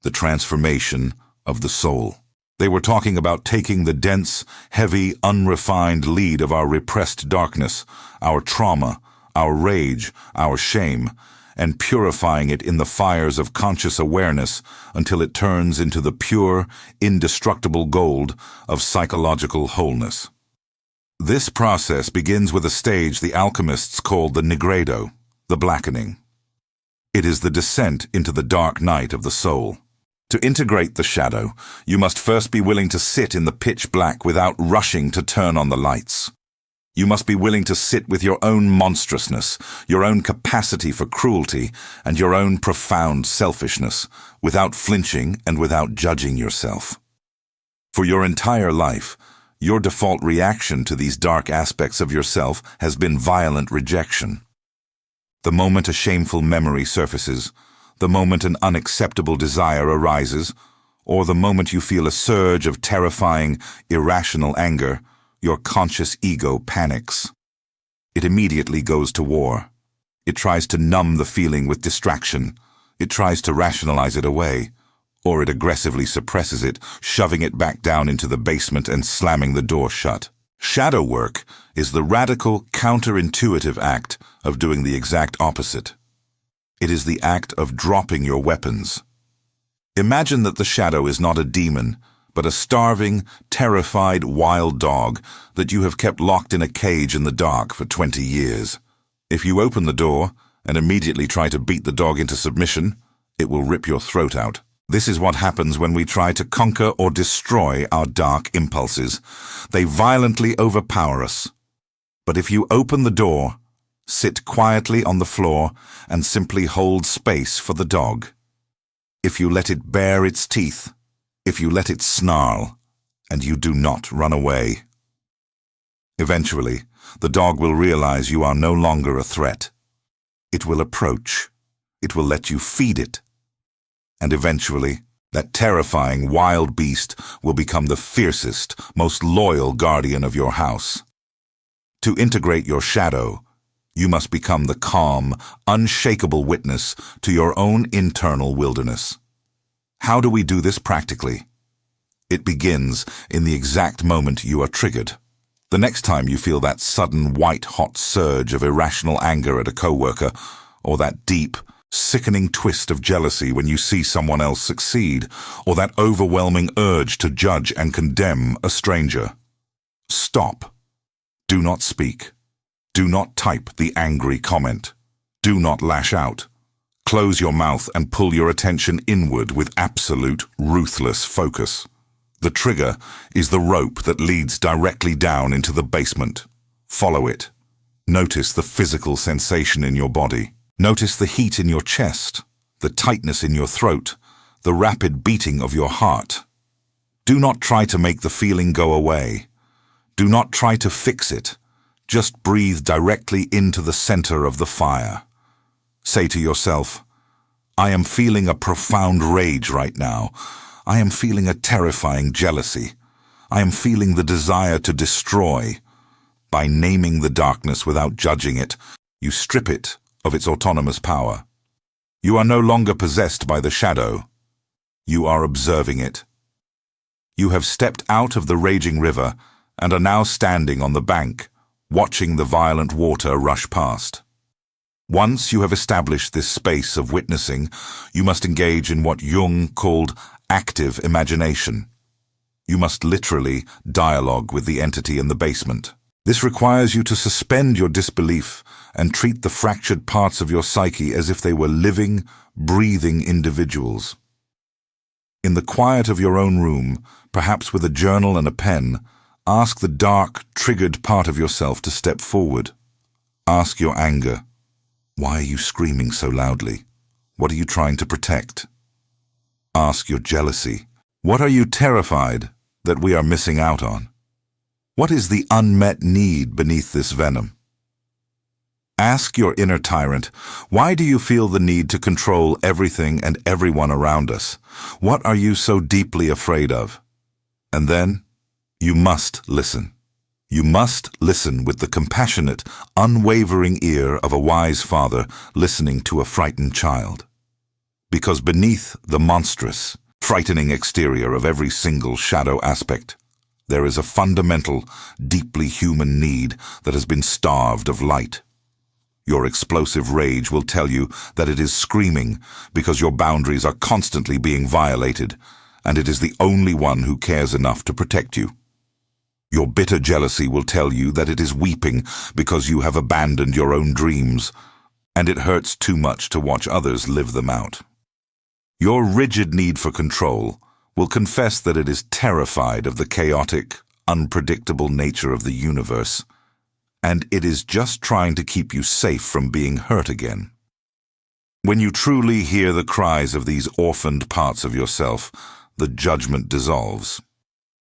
the transformation of the soul. They were talking about taking the dense, heavy, unrefined lead of our repressed darkness, our trauma, our rage, our shame, and purifying it in the fires of conscious awareness until it turns into the pure, indestructible gold of psychological wholeness. This process begins with a stage the alchemists called the nigredo, the blackening. It is the descent into the dark night of the soul. To integrate the shadow, you must first be willing to sit in the pitch black without rushing to turn on the lights. You must be willing to sit with your own monstrousness, your own capacity for cruelty, and your own profound selfishness, without flinching and without judging yourself. For your entire life, your default reaction to these dark aspects of yourself has been violent rejection. The moment a shameful memory surfaces, the moment an unacceptable desire arises, or the moment you feel a surge of terrifying, irrational anger, your conscious ego panics. It immediately goes to war. It tries to numb the feeling with distraction. It tries to rationalize it away. Or it aggressively suppresses it, shoving it back down into the basement and slamming the door shut. Shadow work is the radical, counterintuitive act of doing the exact opposite. It is the act of dropping your weapons. Imagine that the shadow is not a demon, but a starving, terrified wild dog that you have kept locked in a cage in the dark for 20 years. If you open the door and immediately try to beat the dog into submission, it will rip your throat out. This is what happens when we try to conquer or destroy our dark impulses. They violently overpower us. But if you open the door, sit quietly on the floor, and simply hold space for the dog, if you let it bare its teeth, if you let it snarl, and you do not run away, eventually, the dog will realize you are no longer a threat. It will approach. It will let you feed it. And eventually, that terrifying wild beast will become the fiercest, most loyal guardian of your house. To integrate your shadow, you must become the calm, unshakable witness to your own internal wilderness. How do we do this practically? It begins in the exact moment you are triggered. The next time you feel that sudden white-hot surge of irrational anger at a coworker, or that deep, sickening twist of jealousy when you see someone else succeed, or that overwhelming urge to judge and condemn a stranger. Stop. Do not speak. Do not type the angry comment. Do not lash out. Close your mouth and pull your attention inward with absolute, ruthless focus. The trigger is the rope that leads directly down into the basement. Follow it. Notice the physical sensation in your body. Notice the heat in your chest, the tightness in your throat, the rapid beating of your heart. Do not try to make the feeling go away. Do not try to fix it. Just breathe directly into the center of the fire. Say to yourself, I am feeling a profound rage right now. I am feeling a terrifying jealousy. I am feeling the desire to destroy. By naming the darkness without judging it, you strip it of its autonomous power. You are no longer possessed by the shadow. You are observing it. You have stepped out of the raging river and are now standing on the bank, watching the violent water rush past. Once you have established this space of witnessing, you must engage in what Jung called active imagination. You must literally dialogue with the entity in the basement. This requires you to suspend your disbelief and treat the fractured parts of your psyche as if they were living, breathing individuals. In the quiet of your own room, perhaps with a journal and a pen, ask the dark, triggered part of yourself to step forward. Ask your anger. Why are you screaming so loudly? What are you trying to protect? Ask your jealousy. What are you terrified that we are missing out on? What is the unmet need beneath this venom? Ask your inner tyrant, why do you feel the need to control everything and everyone around us? What are you so deeply afraid of? And then, you must listen. You must listen with the compassionate, unwavering ear of a wise father listening to a frightened child. Because beneath the monstrous, frightening exterior of every single shadow aspect, there is a fundamental, deeply human need that has been starved of light. Your explosive rage will tell you that it is screaming because your boundaries are constantly being violated, and it is the only one who cares enough to protect you. Your bitter jealousy will tell you that it is weeping because you have abandoned your own dreams, and it hurts too much to watch others live them out. Your rigid need for control will confess that it is terrified of the chaotic, unpredictable nature of the universe, and it is just trying to keep you safe from being hurt again. When you truly hear the cries of these orphaned parts of yourself, the judgment dissolves.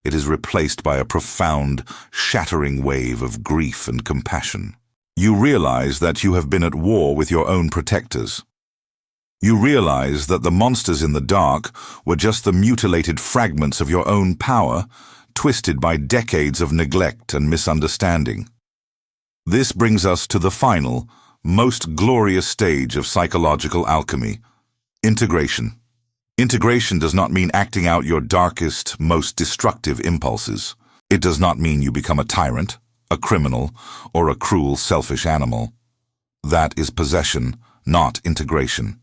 It is replaced by a profound, shattering wave of grief and compassion. You realize that you have been at war with your own protectors. You realize that the monsters in the dark were just the mutilated fragments of your own power, twisted by decades of neglect and misunderstanding. This brings us to the final, most glorious stage of psychological alchemy: integration. Integration does not mean acting out your darkest, most destructive impulses. It does not mean you become a tyrant, a criminal, or a cruel, selfish animal. That is possession, not integration.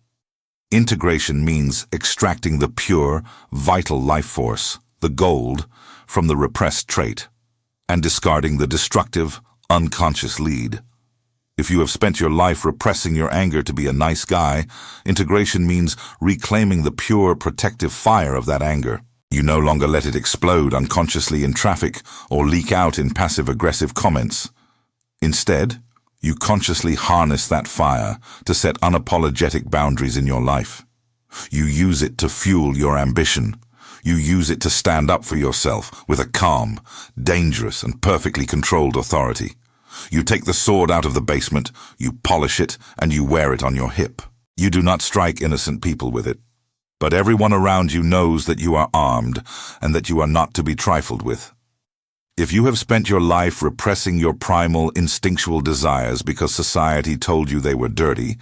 Integration means extracting the pure, vital life force, the gold, from the repressed trait, and discarding the destructive, unconscious lead. If you have spent your life repressing your anger to be a nice guy, integration means reclaiming the pure, protective fire of that anger. You no longer let it explode unconsciously in traffic or leak out in passive-aggressive comments. Instead, you consciously harness that fire to set unapologetic boundaries in your life. You use it to fuel your ambition. You use it to stand up for yourself with a calm, dangerous, and perfectly controlled authority. You take the sword out of the basement, you polish it, and you wear it on your hip. You do not strike innocent people with it. But everyone around you knows that you are armed and that you are not to be trifled with. If you have spent your life repressing your primal, instinctual desires because society told you they were dirty,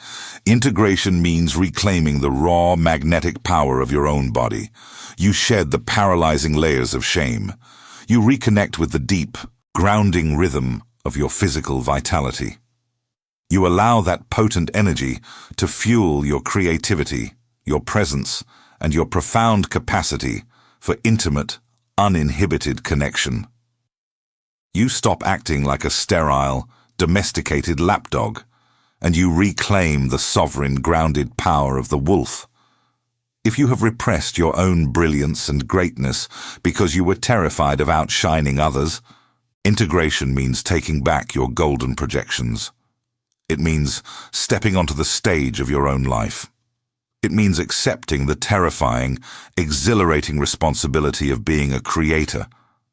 integration means reclaiming the raw, magnetic power of your own body. You shed the paralyzing layers of shame. You reconnect with the deep, grounding rhythm of your physical vitality. You allow that potent energy to fuel your creativity, your presence, and your profound capacity for intimate, uninhibited connection. You stop acting like a sterile, domesticated lapdog, and you reclaim the sovereign, grounded power of the wolf. If you have repressed your own brilliance and greatness because you were terrified of outshining others, integration means taking back your golden projections. It means stepping onto the stage of your own life. It means accepting the terrifying, exhilarating responsibility of being a creator,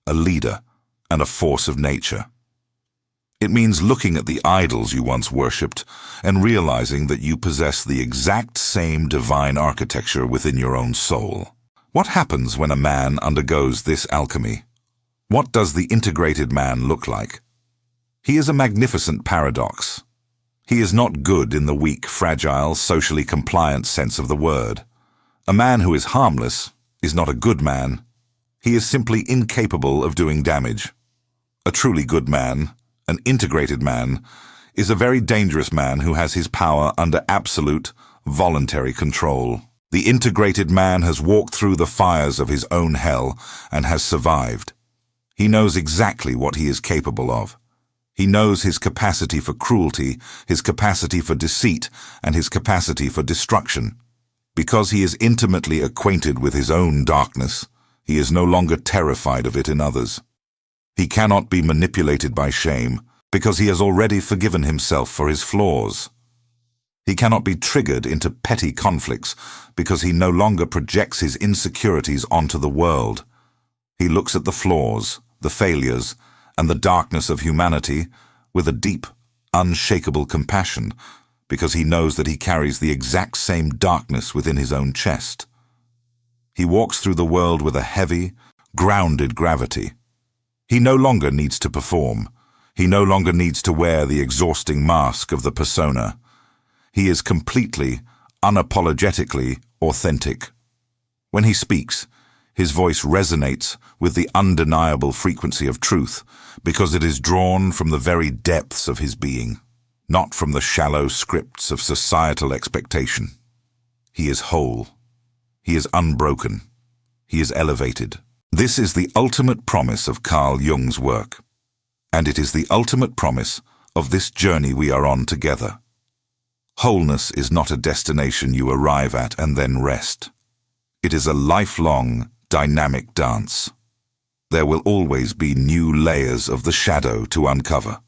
a leader, and a force of nature. It means looking at the idols you once worshipped and realizing that you possess the exact same divine architecture within your own soul. What happens when a man undergoes this alchemy? What does the integrated man look like? He is a magnificent paradox. He is not good in the weak, fragile, socially compliant sense of the word. A man who is harmless is not a good man. He is simply incapable of doing damage. A truly good man, an integrated man, is a very dangerous man who has his power under absolute, voluntary control. The integrated man has walked through the fires of his own hell and has survived. He knows exactly what he is capable of. He knows his capacity for cruelty, his capacity for deceit, and his capacity for destruction. Because he is intimately acquainted with his own darkness, he is no longer terrified of it in others. He cannot be manipulated by shame, because he has already forgiven himself for his flaws. He cannot be triggered into petty conflicts, because he no longer projects his insecurities onto the world. He looks at the flaws, the failures, and the darkness of humanity with a deep, unshakable compassion, because he knows that he carries the exact same darkness within his own chest. He walks through the world with a heavy, grounded gravity. He no longer needs to perform. He no longer needs to wear the exhausting mask of the persona. He is completely, unapologetically authentic. When he speaks, his voice resonates with the undeniable frequency of truth because it is drawn from the very depths of his being, not from the shallow scripts of societal expectation. He is whole. He is unbroken. He is elevated. This is the ultimate promise of Carl Jung's work, and it is the ultimate promise of this journey we are on together. Wholeness is not a destination you arrive at and then rest. It is a lifelong, dynamic dance. There will always be new layers of the shadow to uncover.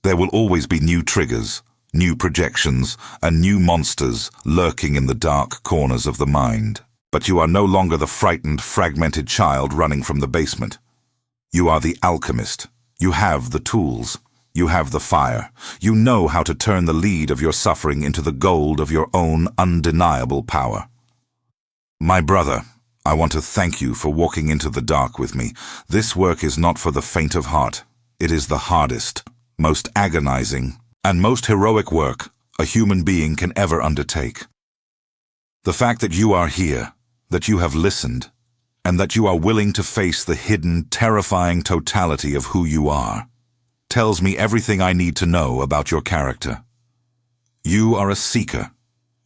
There will always be new triggers, new projections, and new monsters lurking in the dark corners of the mind. But you are no longer the frightened, fragmented child running from the basement. You are the alchemist. You have the tools. You have the fire. You know how to turn the lead of your suffering into the gold of your own undeniable power. My brother, I want to thank you for walking into the dark with me. This work is not for the faint of heart. It is the hardest, most agonizing, and most heroic work a human being can ever undertake. The fact that you are here, that you have listened, and that you are willing to face the hidden, terrifying totality of who you are, tells me everything I need to know about your character. You are a seeker.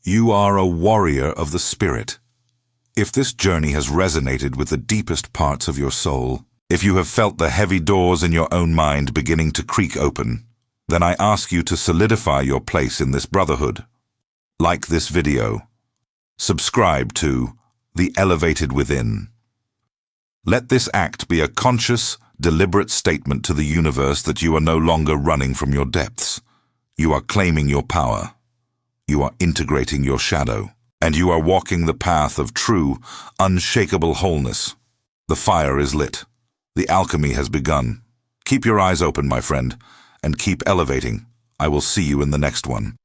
You are a warrior of the spirit. If this journey has resonated with the deepest parts of your soul, if you have felt the heavy doors in your own mind beginning to creak open, then I ask you to solidify your place in this brotherhood. Like this video. Subscribe to The Elevated Within. Let this act be a conscious, deliberate statement to the universe that you are no longer running from your depths. You are claiming your power. You are integrating your shadow. And you are walking the path of true, unshakable wholeness. The fire is lit. The alchemy has begun. Keep your eyes open, my friend, and keep elevating. I will see you in the next one.